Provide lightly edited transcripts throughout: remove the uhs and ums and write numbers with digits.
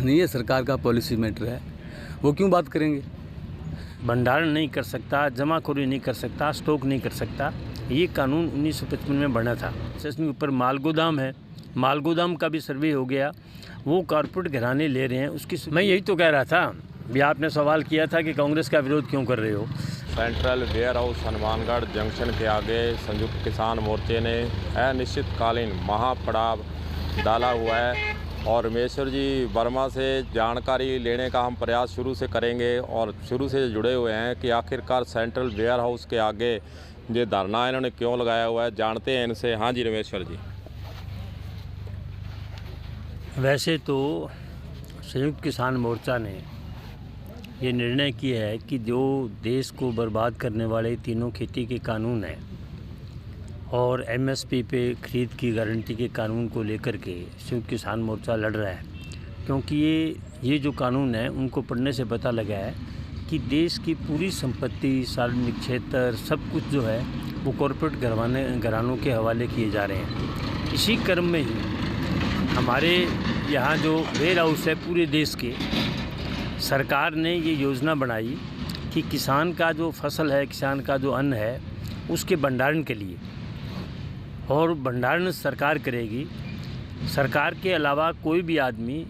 नहीं, ये सरकार का पॉलिसी मैटर है, वो क्यों बात करेंगे। भंडारण नहीं कर सकता, जमाखोरी नहीं कर सकता, स्टॉक नहीं कर सकता, ये कानून 1955 में बना था। इसके ऊपर माल गोदाम है, माल गोदाम का भी सर्वे हो गया, वो कॉर्पोरेट घराने ले रहे हैं उसकी। मैं यही तो कह रहा था, भी आपने सवाल किया था कि कांग्रेस का विरोध क्यों कर रहे हो। Central warehouse Hanumangarh junction के आगे संयुक्त किसान मोर्चे ने अनिश्चितकालीन महापड़ाव डाला हुआ है और रमेश्वर जी वर्मा से जानकारी लेने का हम प्रयास शुरू से करेंगे और शुरू से जुड़े हुए हैं कि आखिरकार सेंट्रल वेयर हाउस के आगे ये धरना इन्होंने क्यों लगाया हुआ है, जानते हैं इनसे। हाँ जी रमेश्वर जी। वैसे तो संयुक्त किसान मोर्चा ने ये निर्णय किया है कि जो देश को बर्बाद करने वाले तीनों खेती के कानून हैं और एमएसपी पे खरीद की गारंटी के कानून को लेकर के संयुक्त किसान मोर्चा लड़ रहा है, क्योंकि ये जो कानून है उनको पढ़ने से पता लगा है कि देश की पूरी संपत्ति, सार्वजनिक क्षेत्र, सब कुछ जो है वो कॉरपोरेट घरानों के हवाले किए जा रहे हैं। इसी क्रम में ही हमारे यहाँ जो वेयर हाउस है पूरे देश के, सरकार ने ये योजना बनाई कि किसान का जो फसल है, किसान का जो अन्न है, उसके भंडारण के लिए, और भंडारण सरकार करेगी। सरकार के अलावा कोई भी आदमी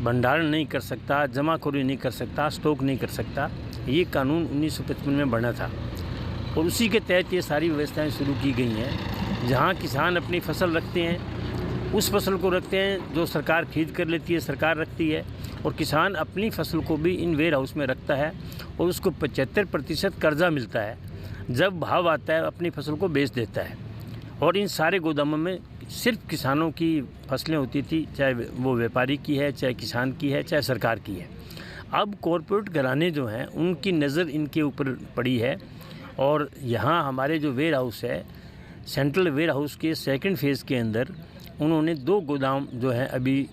भंडारण नहीं कर सकता, जमाखोरी नहीं कर सकता, स्टॉक नहीं कर सकता। ये कानून 1955 में बना था और उसी के तहत ये सारी व्यवस्थाएं शुरू की गई हैं। जहां किसान अपनी फसल रखते हैं, उस फसल को रखते हैं जो सरकार खरीद कर लेती है, सरकार रखती है, और किसान अपनी फसल को भी इन वेयर हाउस में रखता है और उसको 75% कर्जा मिलता है। जब भाव आता है अपनी फसल को बेच देता है। और इन सारे गोदामों में सिर्फ किसानों की फसलें होती थी, चाहे वो व्यापारी की है, चाहे किसान की है, चाहे सरकार की है। अब कॉरपोरेट घराने जो हैं उनकी नज़र इनके ऊपर पड़ी है और यहाँ हमारे जो वेयर हाउस है, सेंट्रल वेयर हाउस के सेकंड फेज़ के अंदर उन्होंने 2 गोदाम जो हैं अभी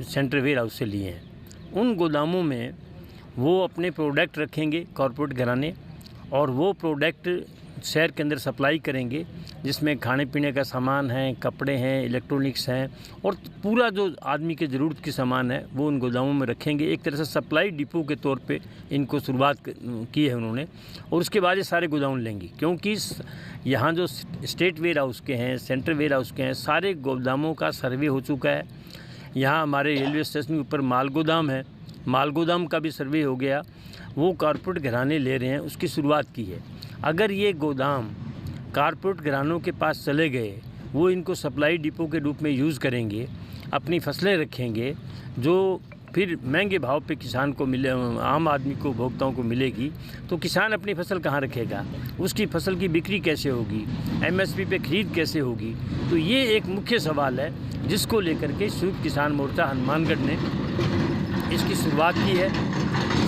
सेंट्रल वेयर हाउस से लिए हैं। उन गोदामों में वो अपने प्रोडक्ट रखेंगे कॉरपोरेट घराने, और वो प्रोडक्ट शहर के अंदर सप्लाई करेंगे, जिसमें खाने पीने का सामान है, कपड़े हैं, इलेक्ट्रॉनिक्स हैं, और पूरा जो आदमी के ज़रूरत की सामान है वो उन गोदामों में रखेंगे। एक तरह से सप्लाई डिपो के तौर पे इनको शुरुआत की है उन्होंने, और उसके बाद ये सारे गोदाम लेंगे। क्योंकि यहाँ जो स्टेट वेयर हाउस के हैं, सेंट्रल वेयर हाउस के हैं, सारे गोदामों का सर्वे हो चुका है। यहाँ हमारे रेलवे स्टेशन के ऊपर माल गोदाम है, माल गोदाम का भी सर्वे हो गया, वो कॉरपोरेट घराने ले रहे हैं, उसकी शुरुआत की है। अगर ये गोदाम कॉरपोरेट घरानों के पास चले गए, वो इनको सप्लाई डिपो के रूप में यूज़ करेंगे, अपनी फसलें रखेंगे, जो फिर महंगे भाव पे किसान को मिले, आम आदमी को, उपभोक्ताओं को मिलेगी, तो किसान अपनी फसल कहाँ रखेगा, उसकी फसल की बिक्री कैसे होगी, एमएसपी पे खरीद कैसे होगी। तो ये एक मुख्य सवाल है जिसको लेकर के संयुक्त किसान मोर्चा हनुमानगढ़ ने इसकी शुरुआत की है।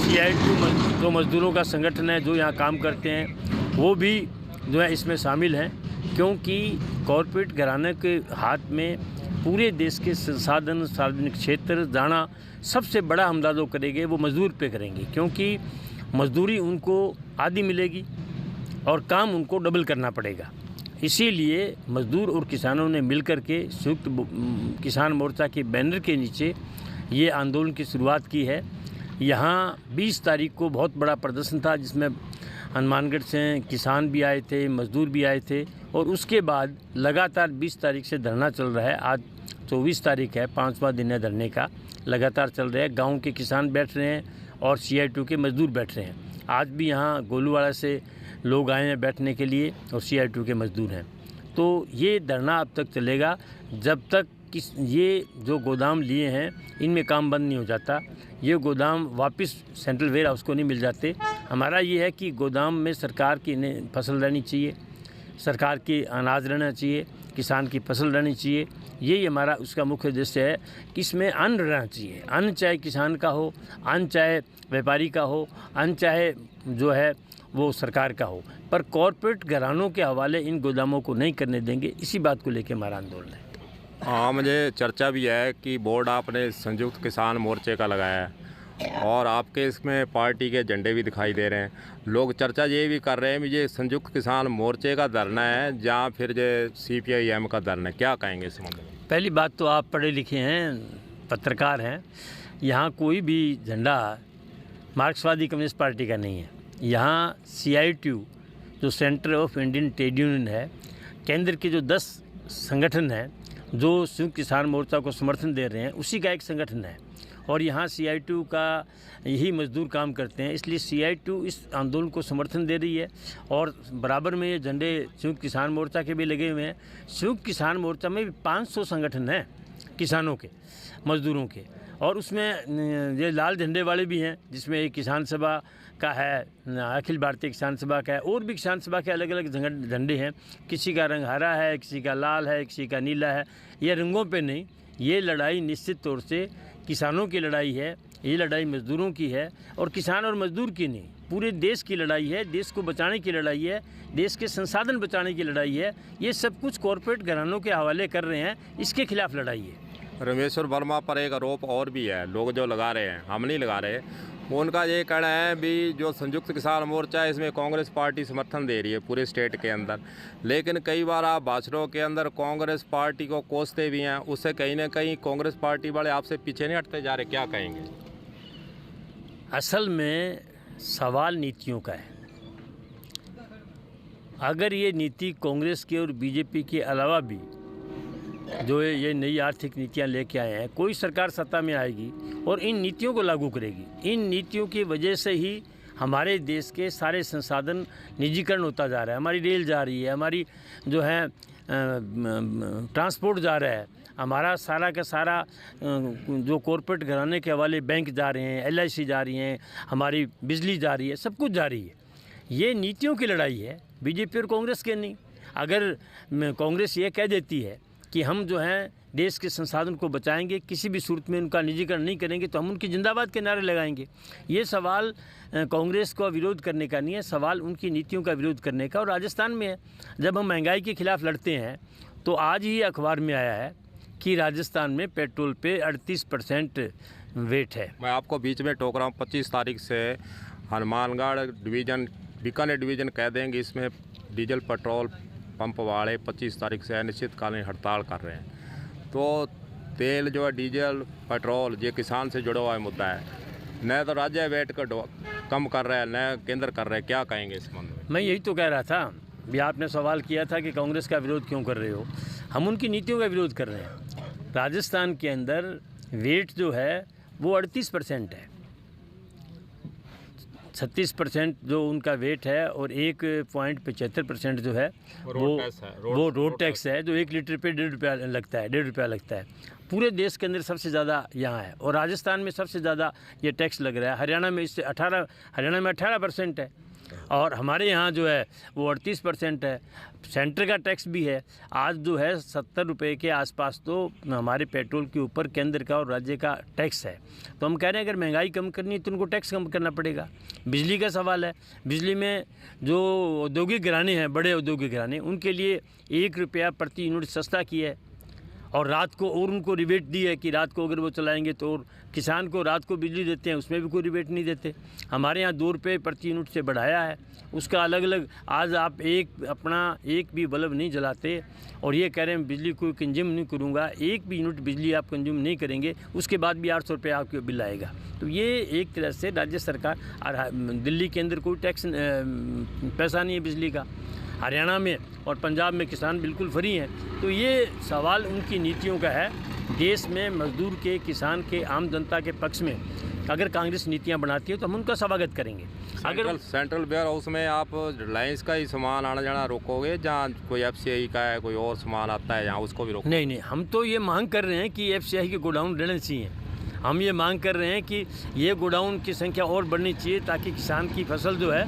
CITU जो मज़दूरों का संगठन है जो यहाँ काम करते हैं, वो भी जो है इसमें शामिल हैं, क्योंकि कॉरपोरेट घराने के हाथ में पूरे देश के संसाधन, सार्वजनिक क्षेत्र जाना सबसे बड़ा हमदर्दो करेंगे, वो मज़दूर पे करेंगे, क्योंकि मज़दूरी उनको आधी मिलेगी और काम उनको डबल करना पड़ेगा। इसीलिए मज़दूर और किसानों ने मिलकर के संयुक्त किसान मोर्चा के बैनर के नीचे ये आंदोलन की शुरुआत की है। यहाँ 20 तारीख को बहुत बड़ा प्रदर्शन था, जिसमें हनुमानगढ़ से किसान भी आए थे, मज़दूर भी आए थे, और उसके बाद लगातार 20 तारीख से धरना चल रहा है। आज 24 तारीख है, 5वां दिन है धरने का, लगातार चल रहा है। गांव के किसान बैठ रहे हैं और CITU के मज़दूर बैठ रहे हैं। आज भी यहाँ गोलूवाड़ा से लोग आए हैं बैठने के लिए और CITU के मज़दूर हैं। तो ये धरना अब तक चलेगा जब तक ये जो गोदाम लिए हैं इनमें काम बंद नहीं हो जाता, ये गोदाम वापस सेंट्रल वेयर हाउस को नहीं मिल जाते। हमारा ये है कि गोदाम में सरकार की फसल रहनी चाहिए, सरकार की अनाज रहना चाहिए, किसान की फसल रहनी चाहिए। यही हमारा उसका मुख्य उद्देश्य है कि इसमें अन्न रहना चाहिए। अन्न चाहे किसान का हो, अन्न चाहे व्यापारी का हो, अन्न चाहे जो है वो सरकार का हो, पर कॉरपोरेट घरानों के हवाले इन गोदामों को नहीं करने देंगे। इसी बात को लेकर हमारा आंदोलन है। हाँ, मुझे चर्चा भी है कि बोर्ड आपने संयुक्त किसान मोर्चे का लगाया है और आपके इसमें पार्टी के झंडे भी दिखाई दे रहे हैं। लोग चर्चा ये भी कर रहे हैं कि ये संयुक्त किसान मोर्चे का धरना है या फिर ये CPIM का धरना है, क्या कहेंगे इस संबंध में? पहली बात तो आप पढ़े लिखे हैं, पत्रकार हैं, यहाँ कोई भी झंडा मार्क्सवादी कम्युनिस्ट पार्टी का नहीं है। यहाँ CITU जो centre of Indian trade union है, केंद्र के जो 10 संगठन हैं जो संयुक्त किसान मोर्चा को समर्थन दे रहे हैं, उसी का एक संगठन है। और यहाँ CITU का यही मजदूर काम करते हैं, इसलिए CITU इस आंदोलन को समर्थन दे रही है। और बराबर में ये झंडे संयुक्त किसान मोर्चा के भी लगे हुए हैं। संयुक्त किसान मोर्चा में भी 500 संगठन हैं किसानों के, मजदूरों के, और उसमें ये लाल झंडे वाले भी हैं, जिसमें एक किसान सभा का है, अखिल भारतीय किसान सभा का है, और भी किसान सभा के अलग अलग झंडे हैं। किसी का रंग हरा है, किसी का लाल है, किसी का नीला है। ये रंगों पे नहीं, ये लड़ाई निश्चित तौर से किसानों की लड़ाई है, ये लड़ाई मजदूरों की है, और किसान और मजदूर की नहीं, पूरे देश की लड़ाई है। देश को बचाने की लड़ाई है, देश के संसाधन बचाने की लड़ाई है। ये सब कुछ कॉरपोरेट घरानों के हवाले कर रहे हैं, इसके खिलाफ लड़ाई है। रामेश्वर वर्मा पर एक आरोप और भी है, लोग जो लगा रहे हैं, हम नहीं लगा रहे, उनका ये कहना है भी जो संयुक्त किसान मोर्चा है इसमें कांग्रेस पार्टी समर्थन दे रही है पूरे स्टेट के अंदर, लेकिन कई बार आप भाषणों के अंदर कांग्रेस पार्टी को कोसते भी हैं, उससे कहीं ना कहीं कांग्रेस पार्टी वाले आपसे पीछे नहीं हटते जा रहे, क्या कहेंगे? असल में सवाल नीतियों का है। अगर ये नीति कांग्रेस के और बीजेपी के अलावा भी जो ये नई आर्थिक नीतियां लेके आए हैं, कोई सरकार सत्ता में आएगी और इन नीतियों को लागू करेगी। इन नीतियों की वजह से ही हमारे देश के सारे संसाधन निजीकरण होता जा रहा है। हमारी रेल जा रही है, हमारी जो है ट्रांसपोर्ट जा रहा है, हमारा सारा का सारा जो कॉरपोरेट घराने के हवाले बैंक जा रहे हैं, LIC जा रही हैं, हमारी बिजली जा रही है, सब कुछ जा रही है। ये नीतियों की लड़ाई है, बीजेपी और कांग्रेस के नहीं। अगर कांग्रेस ये कह देती है कि हम जो हैं देश के संसाधन को बचाएंगे, किसी भी सूरत में उनका निजीकरण नहीं करेंगे, तो हम उनकी जिंदाबाद के नारे लगाएंगे। ये सवाल कांग्रेस को विरोध करने का नहीं है, सवाल उनकी नीतियों का विरोध करने का। और राजस्थान में जब हम महंगाई के खिलाफ लड़ते हैं, तो आज ही अखबार में आया है कि राजस्थान में पेट्रोल पे 38% वेट है। मैं आपको बीच में टोक रहा हूँ, 25 तारीख से हनुमानगढ़ डिवीज़न, बीकानेर डिवीज़न कह देंगे, इसमें डीजल पेट्रोल पंप वाले 25 तारीख से अनिश्चितकालीन हड़ताल कर रहे हैं। तो तेल जो है, डीजल पेट्रोल, ये किसान से जुड़ा हुआ मुद्दा है, न तो राज्य वेट को कम कर रहा है, न केंद्र कर रहा है, क्या कहेंगे इस संबंध में? मैं यही तो कह रहा था, भी आपने सवाल किया था कि कांग्रेस का विरोध क्यों कर रहे हो। हम उनकी नीतियों का विरोध कर रहे हैं। राजस्थान के अंदर वेट जो है वो 38% है, 36% जो उनका वेट है, और 1.75% जो है वो रोड टैक्स है, जो 1 लीटर पे 1.5 रुपया लगता है, 1.5 रुपया लगता है। पूरे देश के अंदर सबसे ज़्यादा यहाँ है, और राजस्थान में सबसे ज़्यादा ये टैक्स लग रहा है। हरियाणा में 18% है, और हमारे यहाँ जो है वो 38% है। सेंटर का टैक्स भी है। आज जो है 70 रुपये के आसपास तो हमारे पेट्रोल के ऊपर केंद्र का और राज्य का टैक्स है। तो हम कह रहे हैं अगर महंगाई कम करनी है तो उनको टैक्स कम करना पड़ेगा। बिजली का सवाल है, बिजली में जो औद्योगिक घराने हैं, बड़े औद्योगिक घराने, उनके लिए 1 रुपया प्रति यूनिट सस्ता किया है, और रात को और उनको रिबेट दी है कि रात को अगर वो चलाएंगे तो, और किसान को रात को बिजली देते हैं उसमें भी कोई रिबेट नहीं देते। हमारे यहाँ 2 रुपये प्रति यूनिट से बढ़ाया है, उसका अलग अलग। आज आप एक भी बल्ब नहीं जलाते और ये कह रहे हैं बिजली को कंज्यूम नहीं करूँगा, 1 भी यूनिट बिजली आप कंज्यूम नहीं करेंगे, उसके बाद भी 800 रुपये आपके बिल आएगा। तो ये एक तरह से राज्य सरकार, दिल्ली के अंदर कोई टैक्स पैसा नहीं है बिजली का, हरियाणा में और पंजाब में किसान बिल्कुल फ्री हैं। तो ये सवाल उनकी नीतियों का है। देश में मजदूर के, किसान के, आम जनता के पक्ष में अगर कांग्रेस नीतियां बनाती है तो हम उनका स्वागत करेंगे। अगर सेंट्रल वेयर हाउस में आप रिलायंस का ही सामान आना जाना रोकोगे, जहाँ कोई FCI का है, कोई और सामान आता है, जहाँ उसको भी रोको? नहीं, हम तो ये मांग कर रहे हैं कि FCI के गोडाउन रहने चाहिए। हम ये मांग कर रहे हैं कि ये गोडाउन की संख्या और बढ़नी चाहिए, ताकि किसान की फसल जो है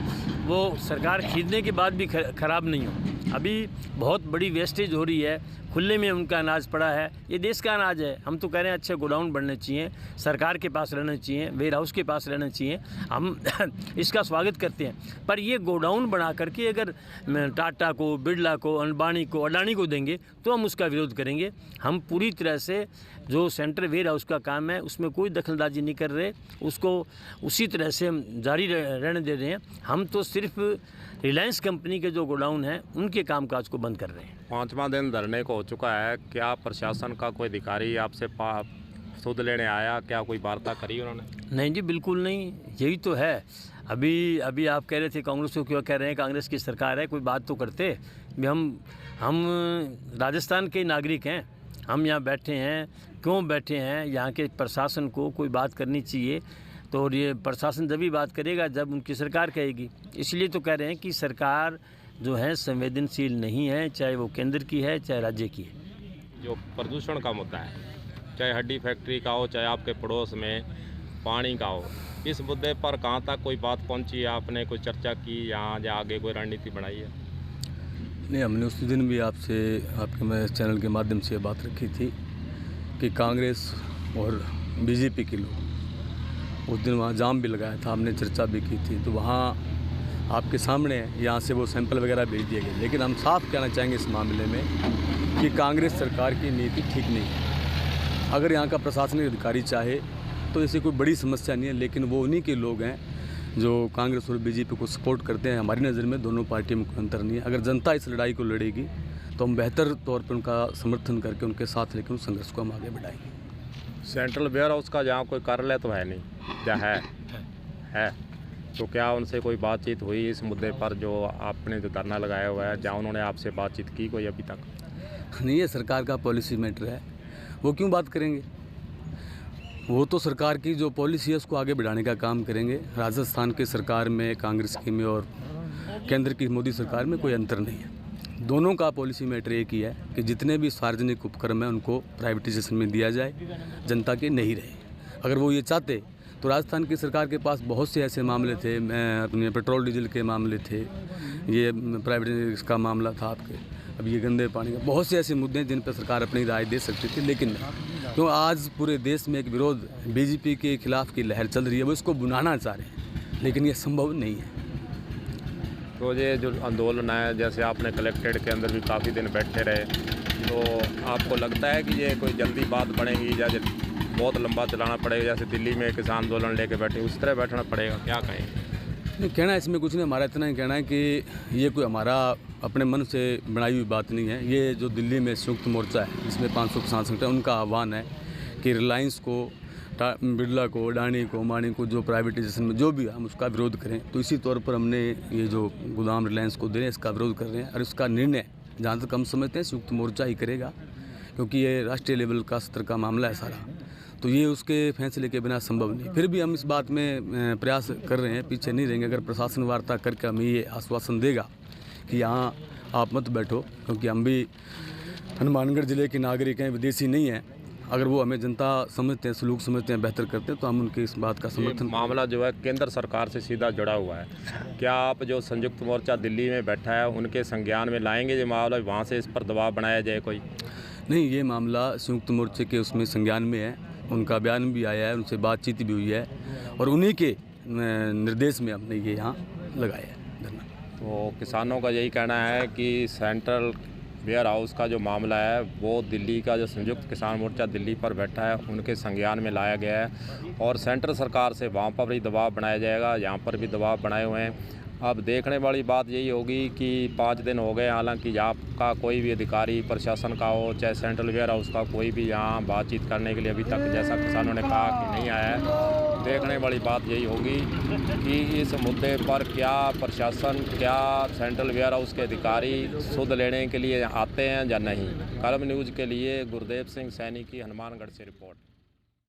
वो सरकार खरीदने के बाद भी ख़राब नहीं हो। अभी बहुत बड़ी वेस्टेज हो रही है, खुले में उनका अनाज पड़ा है, ये देश का अनाज है। हम तो कह रहे हैं अच्छे गोडाउन बनने चाहिए, सरकार के पास रहना चाहिए, वेयर हाउस के पास रहना चाहिए। हम इसका स्वागत करते हैं, पर ये गोडाउन बना करके अगर टाटा को, बिरला को, अंबानी को, अडानी को देंगे तो हम उसका विरोध करेंगे। हम पूरी तरह से जो सेंट्रल वेयर हाउस का काम है उसमें कोई दखलंदाजी नहीं कर रहे, उसको उसी तरह से हम जारी रहने दे रहे हैं। हम तो सिर्फ रिलायंस कंपनी के जो गोडाउन हैं उनके कामकाज को बंद कर रहे हैं। 5वां दिन धरने को हो चुका है, क्या प्रशासन का कोई अधिकारी आपसे सुध लेने आया, क्या कोई वार्ता करी उन्होंने? नहीं जी, बिल्कुल नहीं, यही तो है। अभी आप कह रहे थे कांग्रेस को क्यों कह रहे हैं, कांग्रेस की सरकार है, कोई बात तो करते भी। हम राजस्थान के नागरिक हैं, हम यहाँ बैठे हैं, क्यों बैठे हैं? यहाँ के प्रशासन को कोई बात करनी चाहिए, तो और ये प्रशासन जब भी बात करेगा जब उनकी सरकार कहेगी। इसलिए तो कह रहे हैं कि सरकार जो है संवेदनशील नहीं है, चाहे वो केंद्र की है चाहे राज्य की है। जो प्रदूषण का मुद्दा है, चाहे हड्डी फैक्ट्री का हो, चाहे आपके पड़ोस में पानी का हो, इस मुद्दे पर कहाँ तक कोई बात पहुँची है? आपने कोई चर्चा की यहाँ या आगे कोई रणनीति बनाई है? नहीं, हमने उसी दिन भी आपसे, आपके मैं चैनल के माध्यम से बात रखी थी कि कांग्रेस और बीजेपी के लोग उस दिन वहाँ जाम भी लगाया था, हमने चर्चा भी की थी। तो वहाँ आपके सामने यहाँ से वो सैंपल वगैरह भेज दिए गए। लेकिन हम साफ कहना चाहेंगे इस मामले में कि कांग्रेस सरकार की नीति ठीक नहीं है। अगर यहाँ का प्रशासनिक अधिकारी चाहे तो ऐसी कोई बड़ी समस्या नहीं है, लेकिन वो उन्हीं के लोग हैं जो कांग्रेस और बीजेपी को सपोर्ट करते हैं। हमारी नज़र में दोनों पार्टियों में कोई अंतर नहीं है। अगर जनता इस लड़ाई को लड़ेगी तो हम बेहतर तौर पर उनका समर्थन करके उनके साथ लेकर उस संघर्ष को हम आगे बढ़ाएंगे। सेंट्रल वेयर हाउस का जहाँ कोई कार्यालय तो है नहीं, क्या है? तो क्या उनसे कोई बातचीत हुई इस मुद्दे पर, जो आपने जो धरना लगाया हुआ है, जहाँ उन्होंने आपसे बातचीत की कोई अभी तक? नहीं, ये सरकार का पॉलिसी मैटर है, वो क्यों बात करेंगे? वो तो सरकार की जो पॉलिसी है उसको आगे बढ़ाने का काम करेंगे। राजस्थान के सरकार में, कांग्रेस की में और केंद्र की मोदी सरकार में कोई अंतर नहीं है। दोनों का पॉलिसी मैटर एक ही है कि जितने भी सार्वजनिक उपक्रम हैं उनको प्राइवेटाइजेशन में दिया जाए, जनता के नहीं रहे। अगर वो ये चाहते तो राजस्थान की सरकार के पास बहुत से ऐसे मामले थे, अपने पेट्रोल डीजल के मामले थे, ये प्राइवेट का मामला था आपके, अब ये गंदे पानी का, बहुत से ऐसे मुद्दे हैं जिन पर सरकार अपनी राय दे सकती थी। लेकिन नहीं, क्यों आज पूरे देश में एक विरोध बीजेपी के खिलाफ की लहर चल रही है, वो इसको बुनाना चाह रहे हैं, लेकिन ये संभव नहीं है। तो ये जो आंदोलन है, जैसे आपने कलेक्ट्रेट के अंदर भी काफ़ी दिन बैठे रहे, तो आपको लगता है कि ये कोई जल्दी बात बढ़ेगी या बहुत लंबा चलाना पड़ेगा? जैसे दिल्ली में किसान आंदोलन लेके बैठे, उस तरह बैठना पड़ेगा, क्या कहें? नहीं, कहना इसमें कुछ नहीं, हमारा इतना ही कहना है कि ये कोई हमारा अपने मन से बनाई हुई बात नहीं है। ये जो दिल्ली में संयुक्त मोर्चा है, इसमें 500 किसान संगठन, उनका आह्वान है कि रिलायंस को, बिरला को, अडानी को, अंबानी को जो प्राइवेटाइजेशन में जो भी हम उसका विरोध करें। तो इसी तौर पर हमने ये जो गोदाम रिलायंस को दे रहे हैं इसका विरोध कर रहे हैं, और इसका निर्णय जहाँ तक हम समझते हैं संयुक्त मोर्चा ही करेगा, क्योंकि ये राष्ट्रीय लेवल का स्तर का मामला है सारा। तो ये उसके फैसले के बिना संभव नहीं। फिर भी हम इस बात में प्रयास कर रहे हैं, पीछे नहीं रहेंगे। अगर प्रशासन वार्ता करके हमें ये आश्वासन देगा कि यहाँ आप मत बैठो, क्योंकि हम भी हनुमानगढ़ ज़िले के नागरिक हैं, विदेशी नहीं हैं, अगर वो हमें जनता समझते हैं, सलूक समझते हैं, बेहतर करते हैं, तो हम उनके इस बात का समर्थन। मामला जो है केंद्र सरकार से सीधा जुड़ा हुआ है, क्या आप जो संयुक्त मोर्चा दिल्ली में बैठा है उनके संज्ञान में लाएंगे ये मामला, वहाँ से इस पर दबाव बनाया जाए कोई? नहीं, ये मामला संयुक्त मोर्चे के उसमें संज्ञान में है, उनका बयान भी आया है, उनसे बातचीत भी हुई है, और उन्हीं के निर्देश में हमने ये यहाँ लगाया है धरना। तो किसानों का यही कहना है कि सेंट्रल वेयर हाउस का जो मामला है वो दिल्ली का जो संयुक्त किसान मोर्चा दिल्ली पर बैठा है उनके संज्ञान में लाया गया है, और सेंट्रल सरकार से वहाँ पर भी दबाव बनाया जाएगा, यहाँ पर भी दबाव बनाए हुए हैं। अब देखने वाली बात यही होगी कि 5 दिन हो गए, हालांकि आपका कोई भी अधिकारी प्रशासन का हो चाहे सेंट्रल वेयर हाउस का, कोई भी यहाँ बातचीत करने के लिए अभी तक, जैसा किसानों ने कहा, कि नहीं आया है। देखने वाली बात यही होगी कि इस मुद्दे पर क्या प्रशासन, क्या सेंट्रल वेयर हाउस के अधिकारी सुध लेने के लिए आते हैं या नहीं। कलम न्यूज़ के लिए गुरदेव सिंह सैनी की हनुमानगढ़ से रिपोर्ट।